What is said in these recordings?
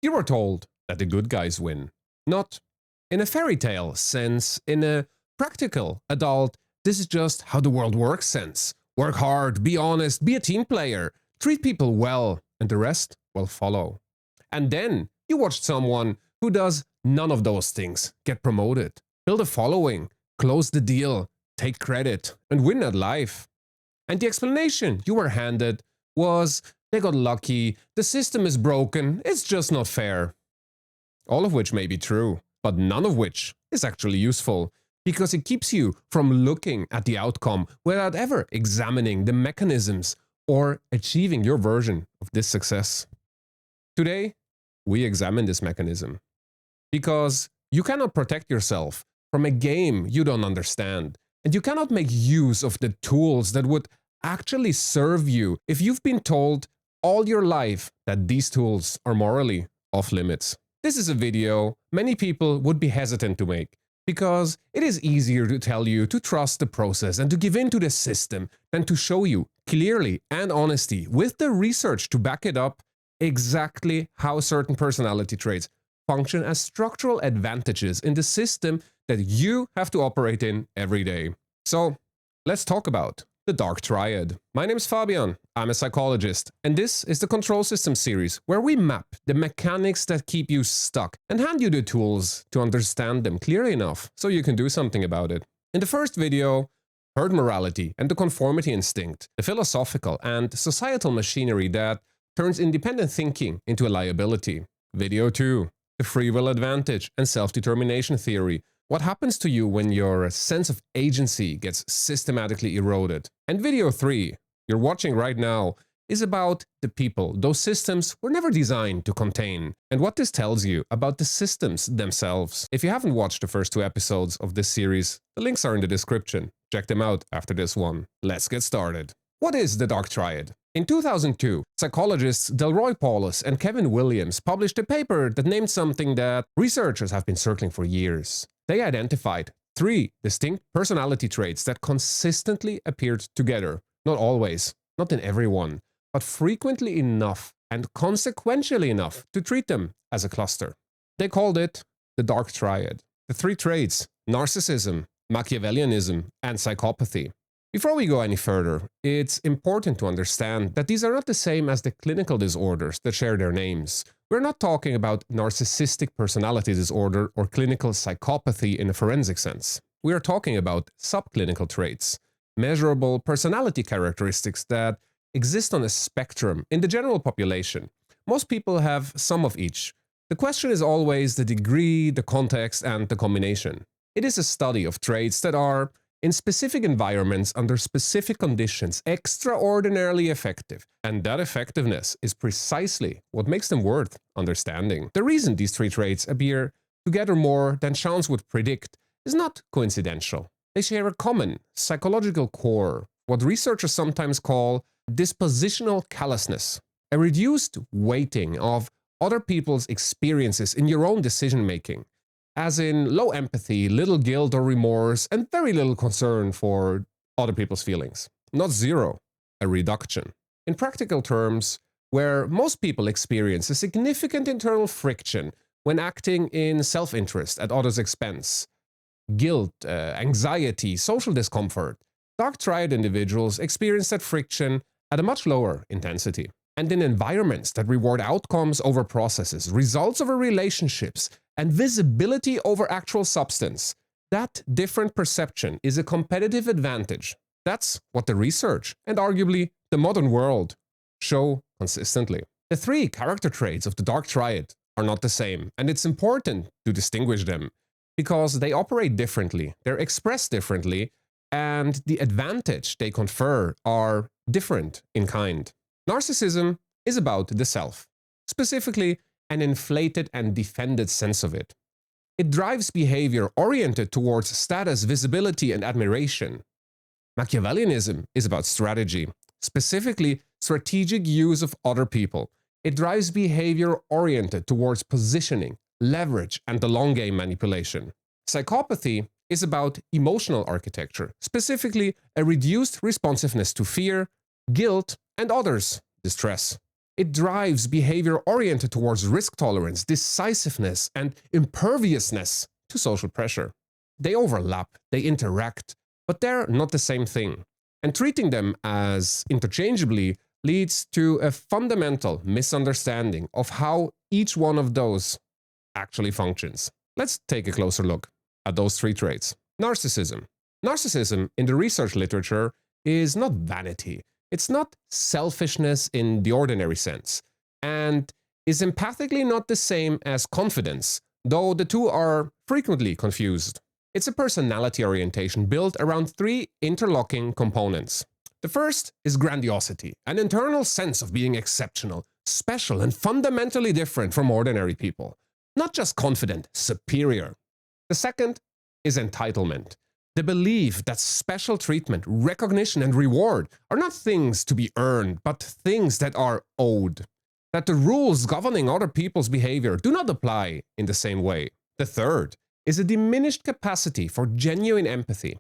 You were told that the good guys win. Not in a fairy tale sense, in a practical, adult, this is just how the world works sense. Work hard, be honest, be a team player, treat people well, and the rest will follow. And then you watched someone who does none of those things get promoted, build a following, close the deal, take credit, and win at life. And the explanation you were handed was they got lucky, the system is broken, it's just not fair. All of which may be true, but none of which is actually useful, because it keeps you from looking at the outcome without ever examining the mechanisms or achieving your version of this success. Today, we examine this mechanism. Because you cannot protect yourself from a game you don't understand, and you cannot make use of the tools that would actually serve you if you've been told all your life that these tools are morally off limits. This is a video many people would be hesitant to make, because it is easier to tell you to trust the process and to give in to the system than to show you clearly and honestly, with the research to back it up, exactly how certain personality traits function as structural advantages in the system that you have to operate in every day. So, let's talk about the Dark Triad. My name is Fabian, I'm a psychologist, and this is the Control System series where we map the mechanics that keep you stuck and hand you the tools to understand them clearly enough so you can do something about it. In the first video, herd morality and the conformity instinct, the philosophical and societal machinery that turns independent thinking into a liability. Video 2, the free will advantage and self-determination theory. What happens to you when your sense of agency gets systematically eroded? And video 3, you're watching right now, is about the people those systems were never designed to contain, and what this tells you about the systems themselves. If you haven't watched the first 2 episodes of this series, the links are in the description. Check them out after this one. Let's get started. What is the Dark Triad? In 2002, psychologists Delroy Paulus and Kevin Williams published a paper that named something that researchers have been circling for years. They identified 3 distinct personality traits that consistently appeared together. Not always, not in everyone, but frequently enough and consequentially enough to treat them as a cluster. They called it the Dark Triad. The 3 traits: narcissism, Machiavellianism, and psychopathy. Before we go any further, it's important to understand that these are not the same as the clinical disorders that share their names. We're not talking about narcissistic personality disorder or clinical psychopathy in a forensic sense. We are talking about subclinical traits, measurable personality characteristics that exist on a spectrum in the general population. Most people have some of each. The question is always the degree, the context, and the combination. It is a study of traits that are, in specific environments, under specific conditions, extraordinarily effective. And that effectiveness is precisely what makes them worth understanding. The reason these 3 traits appear together more than chance would predict is not coincidental. They share a common psychological core, what researchers sometimes call dispositional callousness, a reduced weighting of other people's experiences in your own decision-making, as in low empathy, little guilt or remorse, and very little concern for other people's feelings. Not zero, a reduction. In practical terms, where most people experience a significant internal friction when acting in self-interest at others' expense, guilt, anxiety, social discomfort, Dark Triad individuals experience that friction at a much lower intensity. And in environments that reward outcomes over processes, results over relationships, and visibility over actual substance, that different perception is a competitive advantage. That's what the research, and arguably the modern world, show consistently. The 3 character traits of the Dark Triad are not the same, and it's important to distinguish them, because they operate differently, they're expressed differently, and the advantage they confer are different in kind. Narcissism is about the self, specifically an inflated and defended sense of it. It drives behavior oriented towards status, visibility, and admiration. Machiavellianism is about strategy, specifically strategic use of other people. It drives behavior oriented towards positioning, leverage, and the long game manipulation. Psychopathy is about emotional architecture, specifically a reduced responsiveness to fear, guilt, and others' distress. It drives behavior oriented towards risk tolerance, decisiveness, and imperviousness to social pressure. They overlap, they interact, but they're not the same thing. And treating them as interchangeably leads to a fundamental misunderstanding of how each one of those actually functions. Let's take a closer look at those three traits. Narcissism. Narcissism in the research literature is not vanity. It's not selfishness in the ordinary sense, and is empathically not the same as confidence, though the two are frequently confused. It's a personality orientation built around three interlocking components. The first is grandiosity, an internal sense of being exceptional, special, and fundamentally different from ordinary people. Not just confident, superior. The second is entitlement, the belief that special treatment, recognition, and reward are not things to be earned, but things that are owed. That the rules governing other people's behavior do not apply in the same way. The third is a diminished capacity for genuine empathy.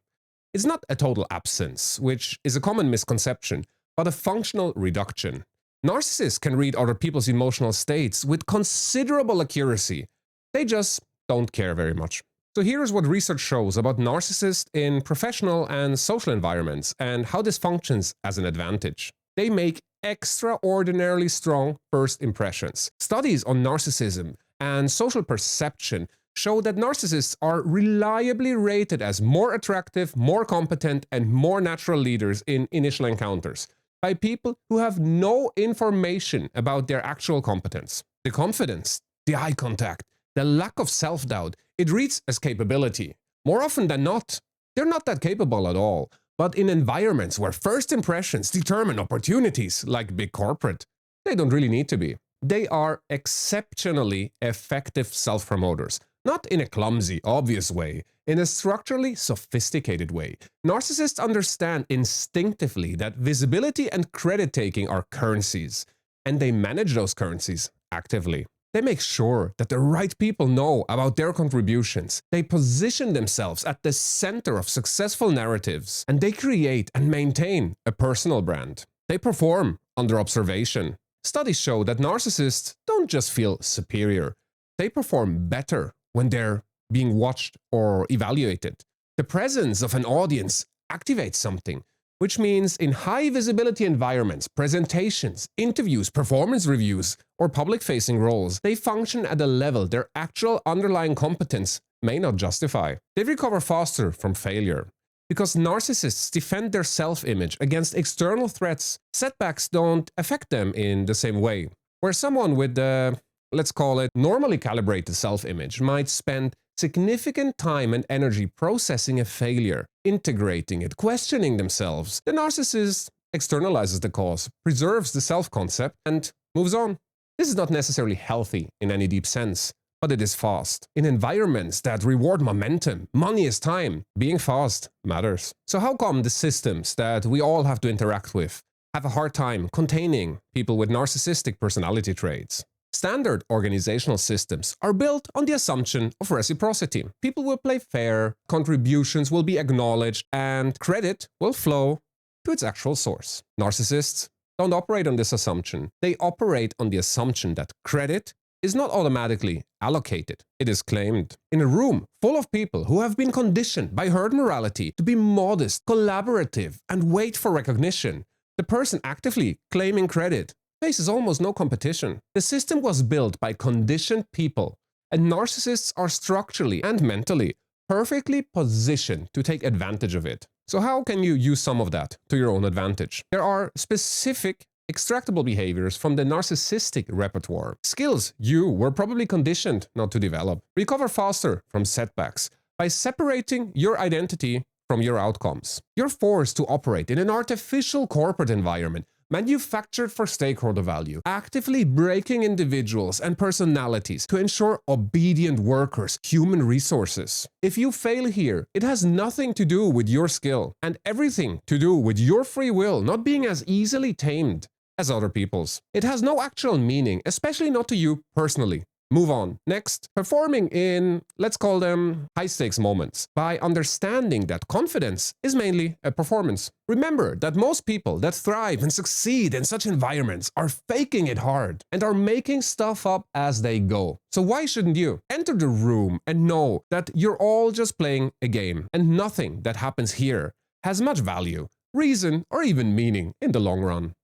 It's not a total absence, which is a common misconception, but a functional reduction. Narcissists can read other people's emotional states with considerable accuracy. They just don't care very much. So here's what research shows about narcissists in professional and social environments and how this functions as an advantage. They make extraordinarily strong first impressions. Studies on narcissism and social perception show that narcissists are reliably rated as more attractive, more competent, and more natural leaders in initial encounters by people who have no information about their actual competence. The confidence, the eye contact, the lack of self-doubt, it reads as capability. More often than not, they're not that capable at all. But in environments where first impressions determine opportunities, like big corporate, they don't really need to be. They are exceptionally effective self-promoters. Not in a clumsy, obvious way, in a structurally sophisticated way. Narcissists understand instinctively that visibility and credit-taking are currencies, and they manage those currencies actively. They make sure that the right people know about their contributions. They position themselves at the center of successful narratives, and they create and maintain a personal brand. They perform under observation. Studies show that narcissists don't just feel superior, they perform better when they're being watched or evaluated. The presence of an audience activates something, which means in high visibility environments, presentations, interviews, performance reviews, or public-facing roles, they function at a level their actual underlying competence may not justify. They recover faster from failure. Because narcissists defend their self-image against external threats, setbacks don't affect them in the same way. Where someone with the, let's call it, normally calibrated self-image might spend significant time and energy processing a failure, integrating it, questioning themselves, the narcissist externalizes the cause, preserves the self-concept, and moves on. This is not necessarily healthy in any deep sense, but it is fast. In environments that reward momentum, money is time, being fast matters. So how come the systems that we all have to interact with have a hard time containing people with narcissistic personality traits? Standard organizational systems are built on the assumption of reciprocity. People will play fair, contributions will be acknowledged, and credit will flow to its actual source. Narcissists don't operate on this assumption. They operate on the assumption that credit is not automatically allocated. It is claimed. In a room full of people who have been conditioned by herd morality to be modest, collaborative, and wait for recognition, the person actively claiming credit faces almost no competition. The system was built by conditioned people, and narcissists are structurally and mentally perfectly positioned to take advantage of it. So how can you use some of that to your own advantage? There are specific extractable behaviors from the narcissistic repertoire. Skills you were probably conditioned not to develop. Recover faster from setbacks by separating your identity from your outcomes. You're forced to operate in an artificial corporate environment manufactured for stakeholder value, actively breaking individuals and personalities to ensure obedient workers, human resources. If you fail here, it has nothing to do with your skill and everything to do with your free will not being as easily tamed as other people's. It has no actual meaning, especially not to you personally. Move on. Next, performing in, let's call them high-stakes moments by understanding that confidence is mainly a performance. Remember that most people that thrive and succeed in such environments are faking it hard and are making stuff up as they go. So why shouldn't you? Enter the room and know that you're all just playing a game and nothing that happens here has much value, reason, or even meaning in the long run.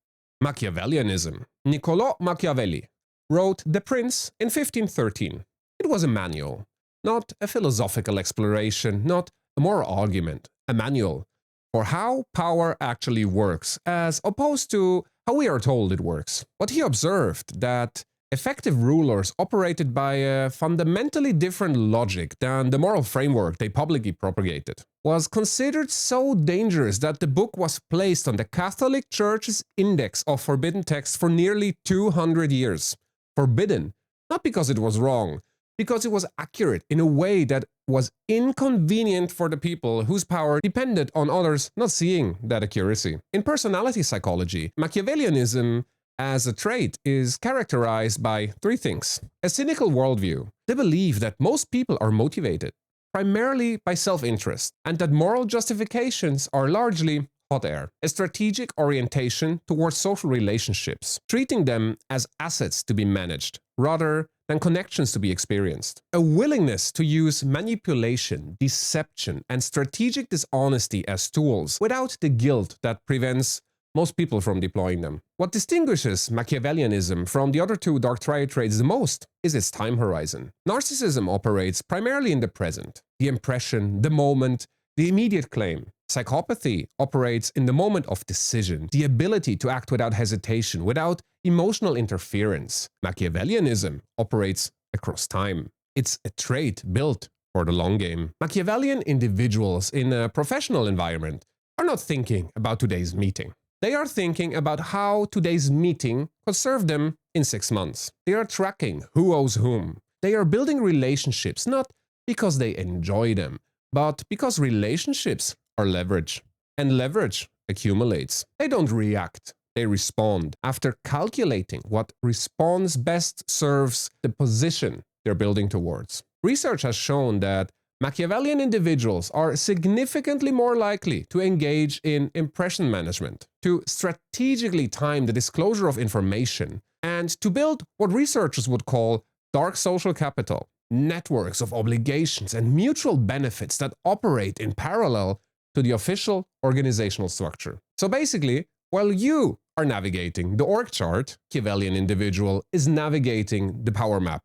Machiavellianism. Niccolò Machiavelli wrote The Prince in 1513. It was a manual, not a philosophical exploration, not a moral argument, a manual for how power actually works, as opposed to how we are told it works. What he observed that effective rulers operated by a fundamentally different logic than the moral framework they publicly propagated was considered so dangerous that the book was placed on the Catholic Church's index of forbidden texts for nearly 200 years. Forbidden, not because it was wrong, because it was accurate in a way that was inconvenient for the people whose power depended on others not seeing that accuracy. In personality psychology, Machiavellianism as a trait is characterized by three things: a cynical worldview, the belief that most people are motivated primarily by self-interest, and that moral justifications are largely hot air, a strategic orientation towards social relationships, treating them as assets to be managed rather than connections to be experienced, a willingness to use manipulation, deception, and strategic dishonesty as tools without the guilt that prevents most people from deploying them. What distinguishes Machiavellianism from the other two dark triad traits the most is its time horizon. Narcissism operates primarily in the present, the impression, the moment, the immediate claim. Psychopathy operates in the moment of decision, the ability to act without hesitation, without emotional interference. Machiavellianism operates across time. It's a trait built for the long game. Machiavellian individuals in a professional environment are not thinking about today's meeting. They are thinking about how today's meeting could serve them in 6 months. They are tracking who owes whom. They are building relationships not because they enjoy them, but because relationships are leverage. And leverage accumulates. They don't react. They respond after calculating what response best serves the position they're building towards. Research has shown that Machiavellian individuals are significantly more likely to engage in impression management, to strategically time the disclosure of information, and to build what researchers would call dark social capital, networks of obligations and mutual benefits that operate in parallel to the official organizational structure. So basically, while you are navigating the org chart, Machiavellian individual is navigating the power map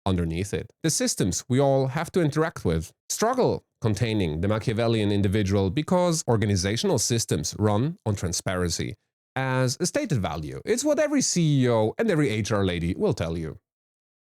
underneath it. The systems we all have to interact with struggle containing the Machiavellian individual because organizational systems run on transparency as a stated value. It's what every CEO and every HR lady will tell you.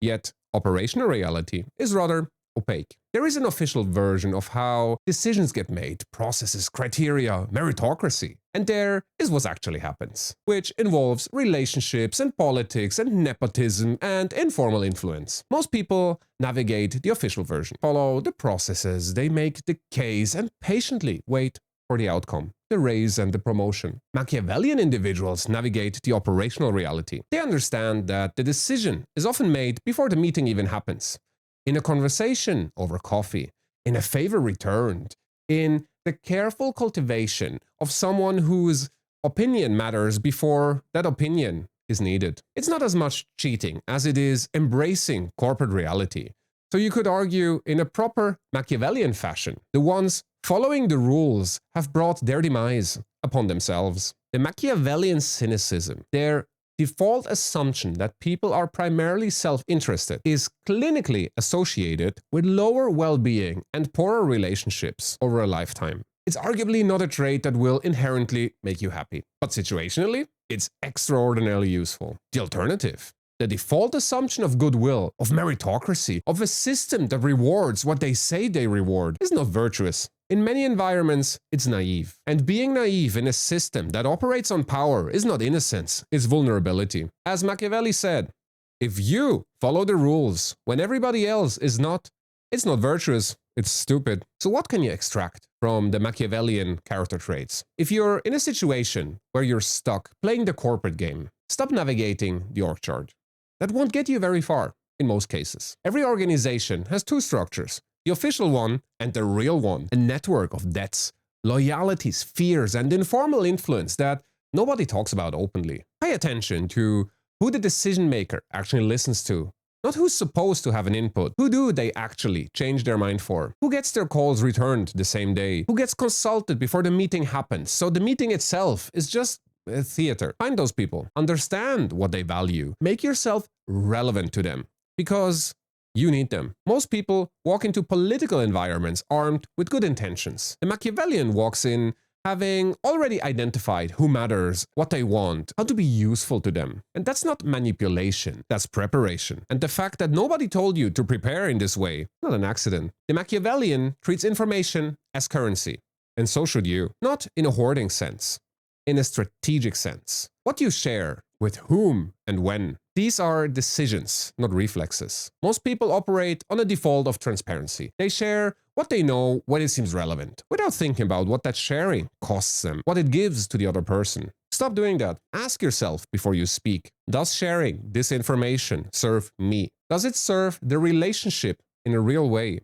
Yet, operational reality is rather opaque. There is an official version of how decisions get made, processes, criteria, meritocracy. And there is what actually happens, which involves relationships and politics and nepotism and informal influence. Most people navigate the official version, follow the processes, they make the case and patiently wait for the outcome, the raise and the promotion. Machiavellian individuals navigate the operational reality. They understand that the decision is often made before the meeting even happens. In a conversation over coffee, in a favor returned, in the careful cultivation of someone whose opinion matters before that opinion is needed. It's not as much cheating as it is embracing corporate reality. So you could argue in a proper Machiavellian fashion, the ones following the rules have brought their demise upon themselves. The Machiavellian cynicism, their default assumption that people are primarily self-interested, is clinically associated with lower well-being and poorer relationships over a lifetime. It's arguably not a trait that will inherently make you happy, but situationally, it's extraordinarily useful. The alternative, the default assumption of goodwill, of meritocracy, of a system that rewards what they say they reward, is not virtuous. In many environments, it's naive. And being naive in a system that operates on power is not innocence, it's vulnerability. As Machiavelli said, if you follow the rules when everybody else is not, it's not virtuous, it's stupid. So what can you extract from the Machiavellian character traits? If you're in a situation where you're stuck playing the corporate game, stop navigating the org chart. That won't get you very far. in most cases. Every organization has two structures, the official one and the real one, a network of debts, loyalties, fears, and informal influence that nobody talks about openly. Pay attention to who the decision maker actually listens to. Not who's supposed to have an input. Who do they actually change their mind for? Who gets their calls returned the same day? Who gets consulted before the meeting happens? So the meeting itself is just a theater. Find those people. Understand what they value. Make yourself relevant to them because you need them. Most people walk into political environments armed with good intentions. The Machiavellian walks in having already identified who matters, what they want, how to be useful to them. And that's not manipulation, that's preparation. And the fact that nobody told you to prepare in this way, not an accident. The Machiavellian treats information as currency, and so should you. Not in a hoarding sense, in a strategic sense. What you share, with whom and when. These are decisions, not reflexes. Most people operate on a default of transparency. They share what they know when it seems relevant, without thinking about what that sharing costs them, what it gives to the other person. Stop doing that. Ask yourself before you speak, does sharing this information serve me? Does it serve the relationship in a real way?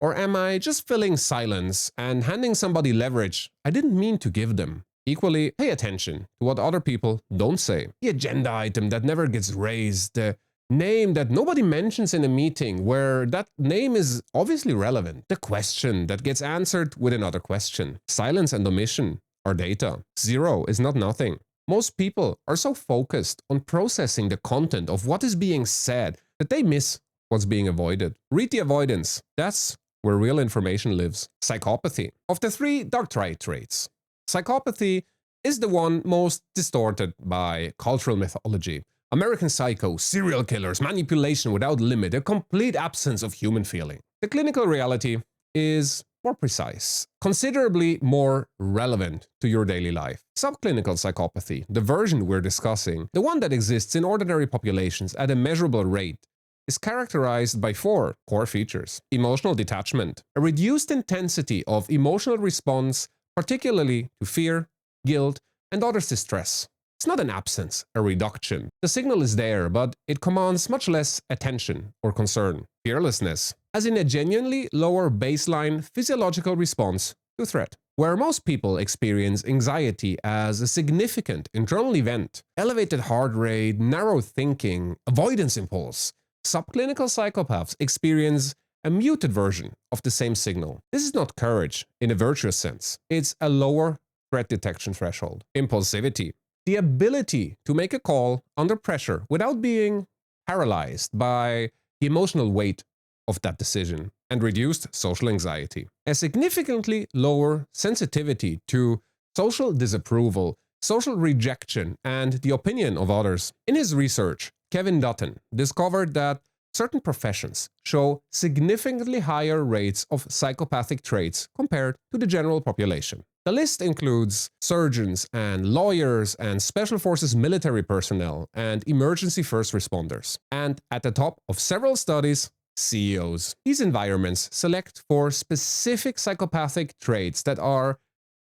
Or am I just filling silence and handing somebody leverage I didn't mean to give them? Equally, pay attention to what other people don't say. The agenda item that never gets raised, the name that nobody mentions in a meeting where that name is obviously relevant, the question that gets answered with another question. Silence and omission are data. Zero is not nothing. Most people are so focused on processing the content of what is being said that they miss what's being avoided. Read the avoidance. That's where real information lives. Psychopathy. Of the three dark traits, psychopathy is the one most distorted by cultural mythology. American Psycho, serial killers, manipulation without limit, a complete absence of human feeling. The clinical reality is more precise, considerably more relevant to your daily life. Subclinical psychopathy, the version we're discussing, the one that exists in ordinary populations at a measurable rate, is characterized by four core features. Emotional detachment, a reduced intensity of emotional response particularly to fear, guilt, and others' distress. It's not an absence, a reduction. The signal is there, but it commands much less attention or concern. Fearlessness, as in a genuinely lower baseline physiological response to threat. Where most people experience anxiety as a significant internal event, elevated heart rate, narrow thinking, avoidance impulse, subclinical psychopaths experience a muted version of the same signal. This is not courage in a virtuous sense. It's a lower threat detection threshold. Impulsivity, the ability to make a call under pressure without being paralyzed by the emotional weight of that decision. And reduced social anxiety, a significantly lower sensitivity to social disapproval, social rejection, and the opinion of others. In his research, Kevin Dutton discovered that certain professions show significantly higher rates of psychopathic traits compared to the general population. The list includes surgeons and lawyers and special forces military personnel and emergency first responders. And at the top of several studies, CEOs. These environments select for specific psychopathic traits that are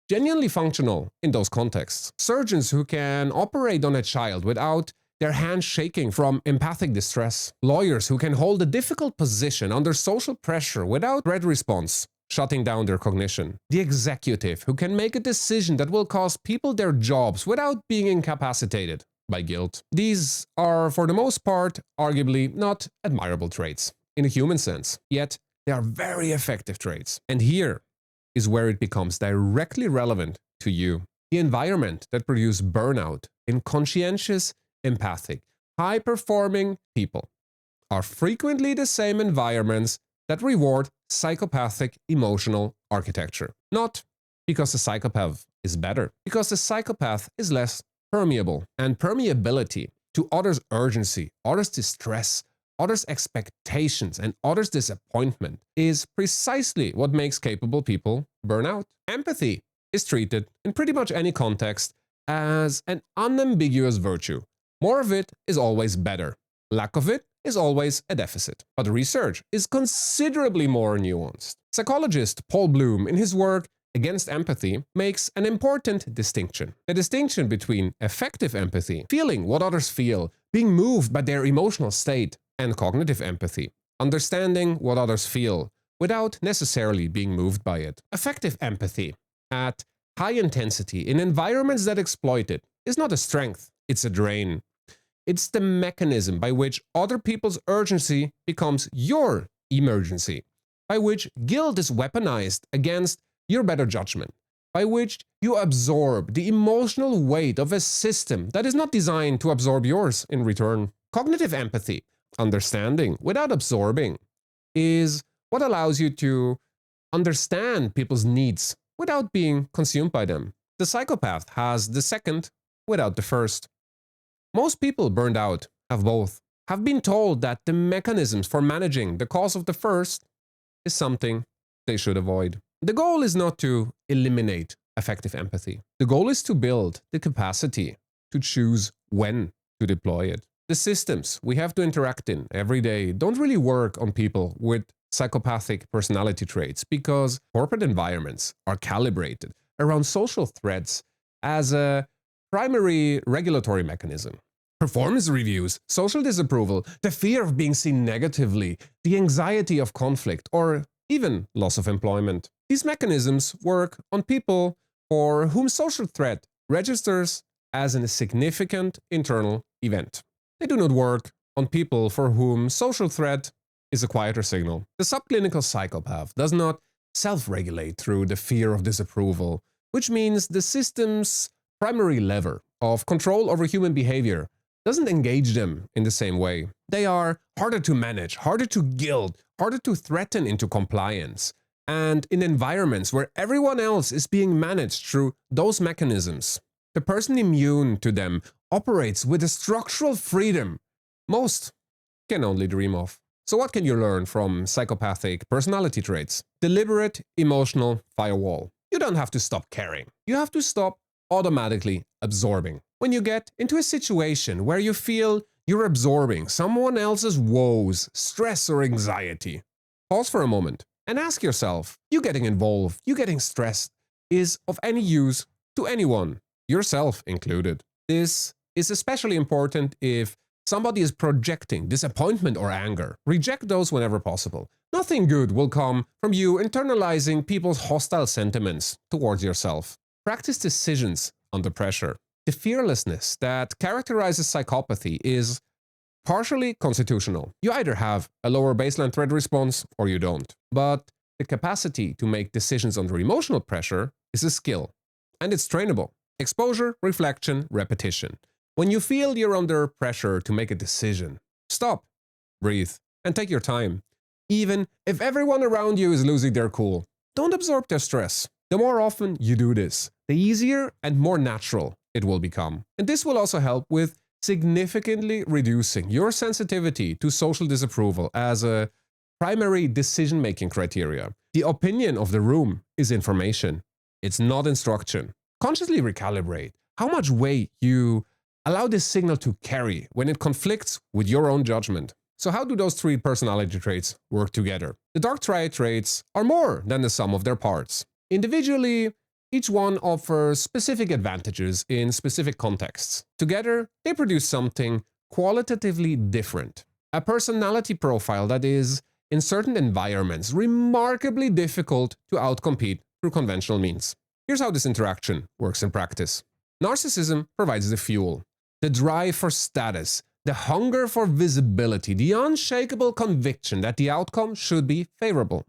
genuinely functional in those contexts. Surgeons who can operate on a child without their hands shaking from empathic distress. Lawyers who can hold a difficult position under social pressure without threat response, shutting down their cognition. The executive who can make a decision that will cost people their jobs without being incapacitated by guilt. These are, for the most part, arguably not admirable traits in a human sense, yet they are very effective traits. And here is where it becomes directly relevant to you. The environment that produces burnout in conscientious, empathic, high-performing people are frequently the same environments that reward psychopathic emotional architecture. Not because the psychopath is better, because the psychopath is less permeable. And permeability to others' urgency, others' distress, others' expectations, and others' disappointment is precisely what makes capable people burn out. Empathy is treated in pretty much any context as an unambiguous virtue. More of it is always better. Lack of it is always a deficit. But research is considerably more nuanced. Psychologist Paul Bloom, in his work Against Empathy, makes an important distinction. The distinction between effective empathy, feeling what others feel, being moved by their emotional state, and cognitive empathy, understanding what others feel without necessarily being moved by it. Affective empathy, at high intensity in environments that exploit it, is not a strength, it's a drain. It's the mechanism by which other people's urgency becomes your emergency, by which guilt is weaponized against your better judgment, by which you absorb the emotional weight of a system that is not designed to absorb yours in return. Cognitive empathy, understanding without absorbing, is what allows you to understand people's needs without being consumed by them. The psychopath has the second without the first. Most people burned out have both, have been told that the mechanisms for managing the cause of the first is something they should avoid. The goal is not to eliminate affective empathy. The goal is to build the capacity to choose when to deploy it. The systems we have to interact in every day don't really work on people with psychopathic personality traits because corporate environments are calibrated around social threats as a primary regulatory mechanism. Performance reviews, social disapproval, the fear of being seen negatively, the anxiety of conflict, or even loss of employment. These mechanisms work on people for whom social threat registers as a significant internal event. They do not work on people for whom social threat is a quieter signal. The subclinical psychopath does not self-regulate through the fear of disapproval, which means the system's primary lever of control over human behavior doesn't engage them in the same way. They are harder to manage, harder to guilt, harder to threaten into compliance. And in environments where everyone else is being managed through those mechanisms, the person immune to them operates with a structural freedom most can only dream of. So what can you learn from psychopathic personality traits? Deliberate emotional firewall. You don't have to stop caring. You have to stop automatically absorbing. When you get into a situation where you feel you're absorbing someone else's woes, stress, or anxiety, pause for a moment and ask yourself, you getting involved, you getting stressed, is of any use to anyone, yourself included. This is especially important if somebody is projecting disappointment or anger. Reject those whenever possible. Nothing good will come from you internalizing people's hostile sentiments towards yourself. Practice decisions under pressure. The fearlessness that characterizes psychopathy is partially constitutional. You either have a lower baseline threat response or you don't. But the capacity to make decisions under emotional pressure is a skill, and it's trainable. Exposure, reflection, repetition. When you feel you're under pressure to make a decision, stop, breathe, and take your time. Even if everyone around you is losing their cool, don't absorb their stress. The more often you do this, the easier and more natural it will become. And this will also help with significantly reducing your sensitivity to social disapproval as a primary decision-making criteria. The opinion of the room is information. It's not instruction. Consciously recalibrate how much weight you allow this signal to carry when it conflicts with your own judgment. So how do those three personality traits work together? The dark triad traits are more than the sum of their parts. Individually, each one offers specific advantages in specific contexts. Together, they produce something qualitatively different. A personality profile that is, in certain environments, remarkably difficult to outcompete through conventional means. Here's how this interaction works in practice. Narcissism provides the fuel, the drive for status, the hunger for visibility, the unshakable conviction that the outcome should be favorable.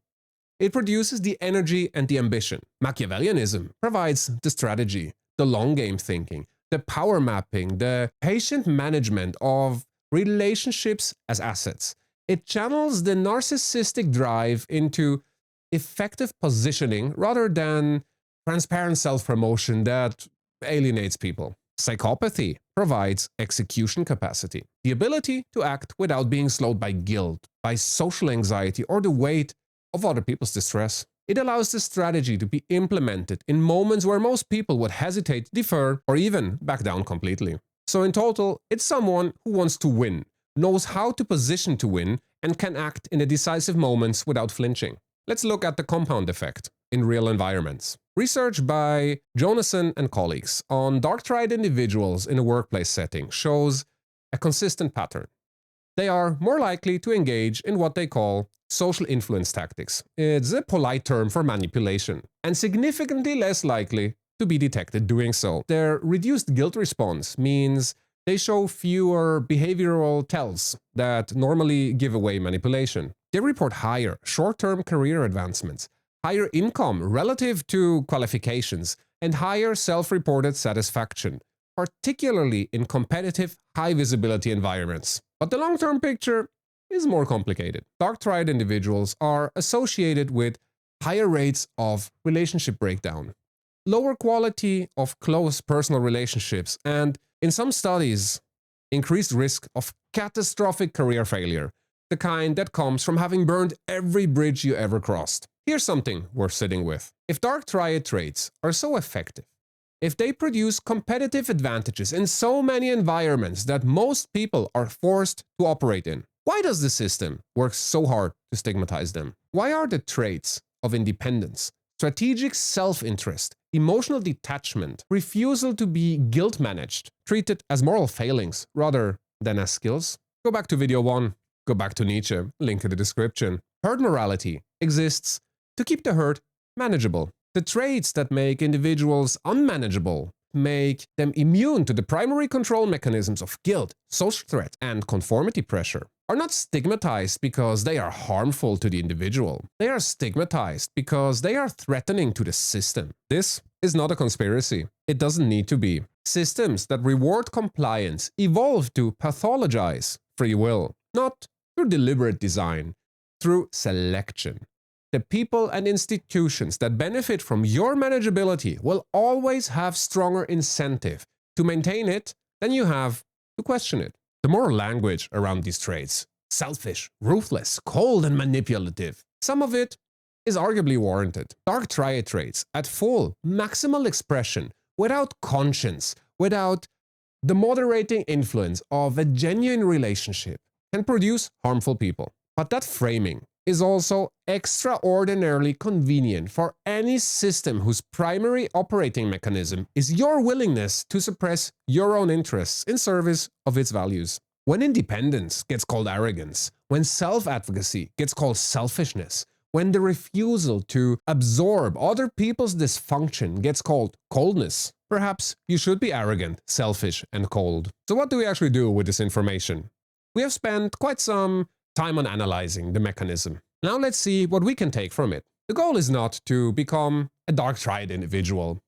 It produces the energy and the ambition. Machiavellianism provides the strategy, the long game thinking, the power mapping, the patient management of relationships as assets. It channels the narcissistic drive into effective positioning rather than transparent self-promotion that alienates people. Psychopathy provides execution capacity, the ability to act without being slowed by guilt, by social anxiety, or the weight of other people's distress. It allows the strategy to be implemented in moments where most people would hesitate, defer, or even back down completely. So in total, it's someone who wants to win, knows how to position to win, and can act in the decisive moments without flinching. Let's look at the compound effect in real environments. Research by Jonason and colleagues on dark triad individuals in a workplace setting shows a consistent pattern. They are more likely to engage in what they call social influence tactics. It's a polite term for manipulation, and significantly less likely to be detected doing so. Their reduced guilt response means they show fewer behavioral tells that normally give away manipulation. They report higher short-term career advancements, higher income relative to qualifications, and higher self-reported satisfaction, particularly in competitive, high-visibility environments. But the long-term picture is more complicated. Dark triad individuals are associated with higher rates of relationship breakdown, lower quality of close personal relationships, and, in some studies, increased risk of catastrophic career failure, the kind that comes from having burned every bridge you ever crossed. Here's something worth sitting with. If dark triad traits are so effective, if they produce competitive advantages in so many environments that most people are forced to operate in, why does the system work so hard to stigmatize them? Why are the traits of independence, strategic self-interest, emotional detachment, refusal to be guilt-managed treated as moral failings rather than as skills? Go back to video 1. Go back to Nietzsche, link in the description. Herd morality exists to keep the herd manageable. The traits that make individuals unmanageable, make them immune to the primary control mechanisms of guilt, social threat, and conformity pressure, are not stigmatized because they are harmful to the individual. They are stigmatized because they are threatening to the system. This is not a conspiracy. It doesn't need to be. Systems that reward compliance evolve to pathologize free will, not through deliberate design, through selection. The people and institutions that benefit from your manageability will always have stronger incentive to maintain it than you have to question it. The moral language around these traits, selfish, ruthless, cold, and manipulative, some of it is arguably warranted. Dark triad traits at full, maximal expression, without conscience, without the moderating influence of a genuine relationship, can produce harmful people. But that framing is also extraordinarily convenient for any system whose primary operating mechanism is your willingness to suppress your own interests in service of its values. When independence gets called arrogance, when self-advocacy gets called selfishness, when the refusal to absorb other people's dysfunction gets called coldness, perhaps you should be arrogant, selfish, and cold. So what do we actually do with this information? We have spent quite some time on analyzing the mechanism. Now let's see what we can take from it. The goal is not to become a dark triad individual.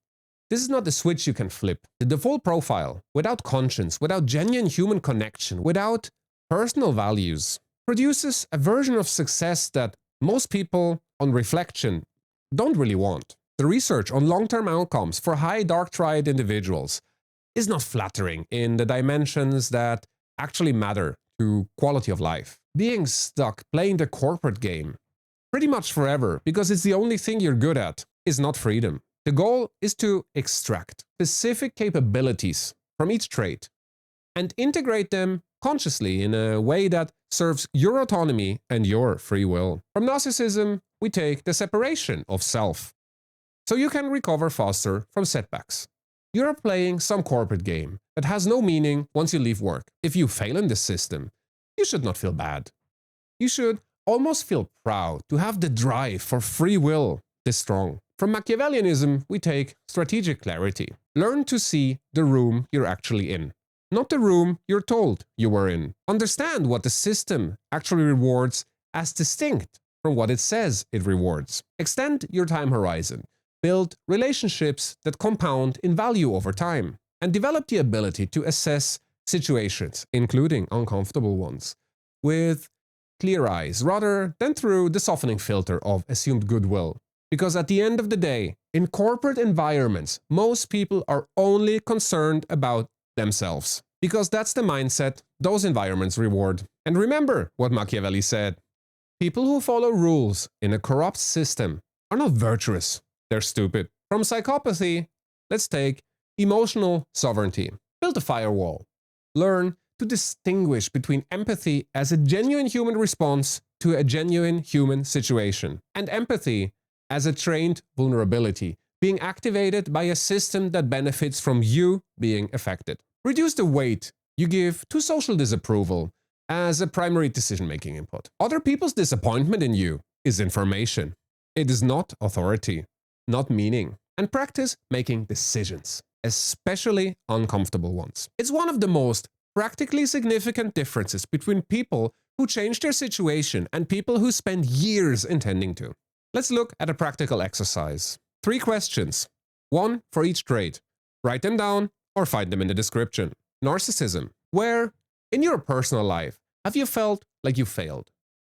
This is not the switch you can flip. The default profile, without conscience, without genuine human connection, without personal values, produces a version of success that most people, on reflection, don't really want. The research on long-term outcomes for high dark triad individuals is not flattering in the dimensions that actually matter to quality of life. Being stuck playing the corporate game pretty much forever because it's the only thing you're good at is not freedom. The goal is to extract specific capabilities from each trait and integrate them consciously in a way that serves your autonomy and your free will. From narcissism, we take the separation of self, so you can recover faster from setbacks. You're playing some corporate game that has no meaning once you leave work. If you fail in this system, you should not feel bad. You should almost feel proud to have the drive for free will this strong. From Machiavellianism, we take strategic clarity. Learn to see the room you're actually in, not the room you're told you were in. Understand what the system actually rewards as distinct from what it says it rewards. Extend your time horizon. Build relationships that compound in value over time, and develop the ability to assess situations, including uncomfortable ones, with clear eyes rather than through the softening filter of assumed goodwill. Because at the end of the day, in corporate environments, most people are only concerned about themselves, because that's the mindset those environments reward. And remember what Machiavelli said: people who follow rules in a corrupt system are not virtuous, they're stupid. From psychopathy, let's take emotional sovereignty. Build a firewall. Learn to distinguish between empathy as a genuine human response to a genuine human situation, and empathy as a trained vulnerability, being activated by a system that benefits from you being affected. Reduce the weight you give to social disapproval as a primary decision-making input. Other people's disappointment in you is information. It is not authority, not meaning. And practice making decisions, especially uncomfortable ones. It's one of the most practically significant differences between people who change their situation and people who spend years intending to. Let's look at a practical exercise. 3 questions, 1 for each trait. Write them down or find them in the description. Narcissism. Where, in your personal life, have you felt like you failed?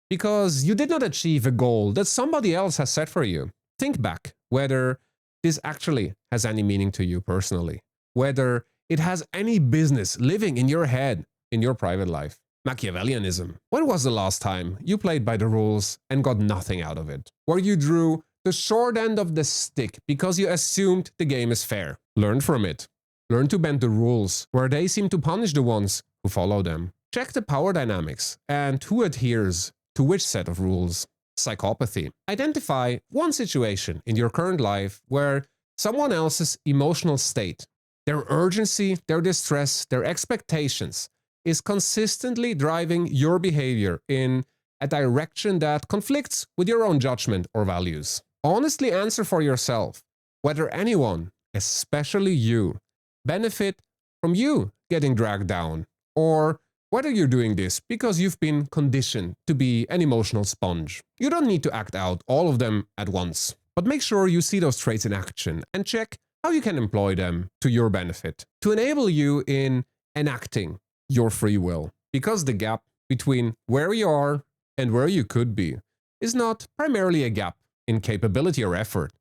Because you did not achieve a goal that somebody else has set for you. Think back whether this actually has any meaning to you personally. Whether it has any business living in your head, in your private life. Machiavellianism. When was the last time you played by the rules and got nothing out of it? Where you drew the short end of the stick because you assumed the game is fair. Learn from it. Learn to bend the rules where they seem to punish the ones who follow them. Check the power dynamics and who adheres to which set of rules. Psychopathy. Identify one situation in your current life where someone else's emotional state, their urgency, their distress, their expectations is consistently driving your behavior in a direction that conflicts with your own judgment or values. Honestly answer for yourself whether anyone, especially you, benefit from you getting dragged down, or whether you're doing this because you've been conditioned to be an emotional sponge. You don't need to act out all of them at once, but make sure you see those traits in action and check how you can employ them to your benefit, to enable you in enacting your free will. Because the gap between where you are and where you could be is not primarily a gap in capability or effort.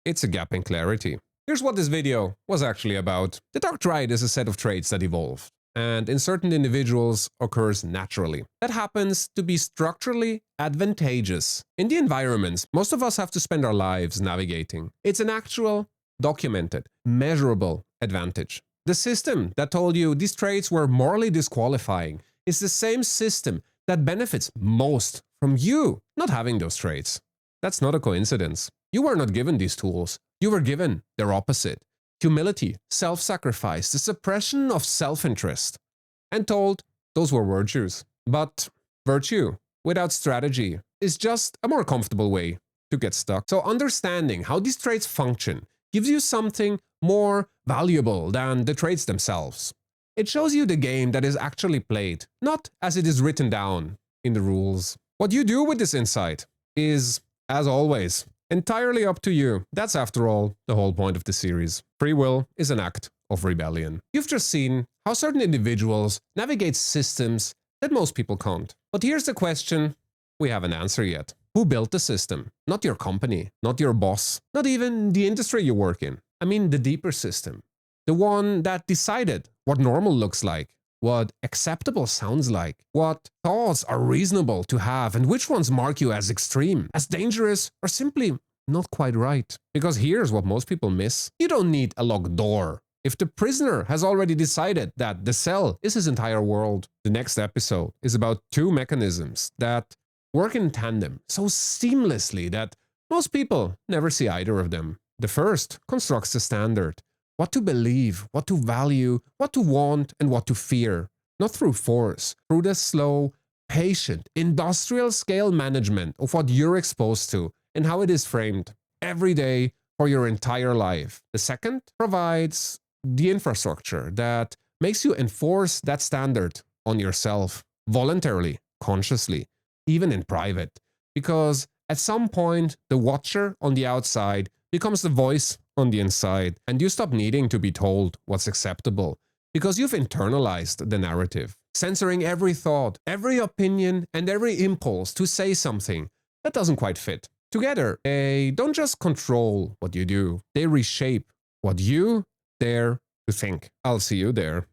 It's a gap in clarity. Here's what this video was actually about. The dark triad is a set of traits that evolve, and in certain individuals occurs naturally. That happens to be structurally advantageous in the environments most of us have to spend our lives navigating. It's an actual, documented, measurable advantage. The system that told you these traits were morally disqualifying is the same system that benefits most from you not having those traits. That's not a coincidence. You were not given these tools. You were given their opposite. Humility, self-sacrifice, the suppression of self-interest, and told those were virtues. But virtue without strategy is just a more comfortable way to get stuck. So understanding how these traits function gives you something more valuable than the traits themselves. It shows you the game that is actually played, not as it is written down in the rules. What you do with this insight is, as always, entirely up to you. That's, after all, the whole point of the series. Free will is an act of rebellion. You've just seen how certain individuals navigate systems that most people can't. But here's the question we haven't answered yet. Who built the system? Not your company, not your boss, not even the industry you work in. I mean the deeper system. The one that decided what normal looks like, what acceptable sounds like, what thoughts are reasonable to have, and which ones mark you as extreme, as dangerous, or simply not quite right. Because here's what most people miss. You don't need a locked door. If the prisoner has already decided that the cell is his entire world. The next episode is about 2 mechanisms that work in tandem so seamlessly that most people never see either of them. The first constructs the standard. What to believe, what to value, what to want, and what to fear. Not through force, through the slow, patient, industrial scale management of what you're exposed to and how it is framed every day for your entire life. The second provides the infrastructure that makes you enforce that standard on yourself, voluntarily, consciously, even in private. Because at some point, the watcher on the outside becomes the voice on the inside, and you stop needing to be told what's acceptable because you've internalized the narrative, censoring every thought, every opinion, and every impulse to say something that doesn't quite fit. Together, they don't just control what you do, they reshape what you dare to think. I'll see you there.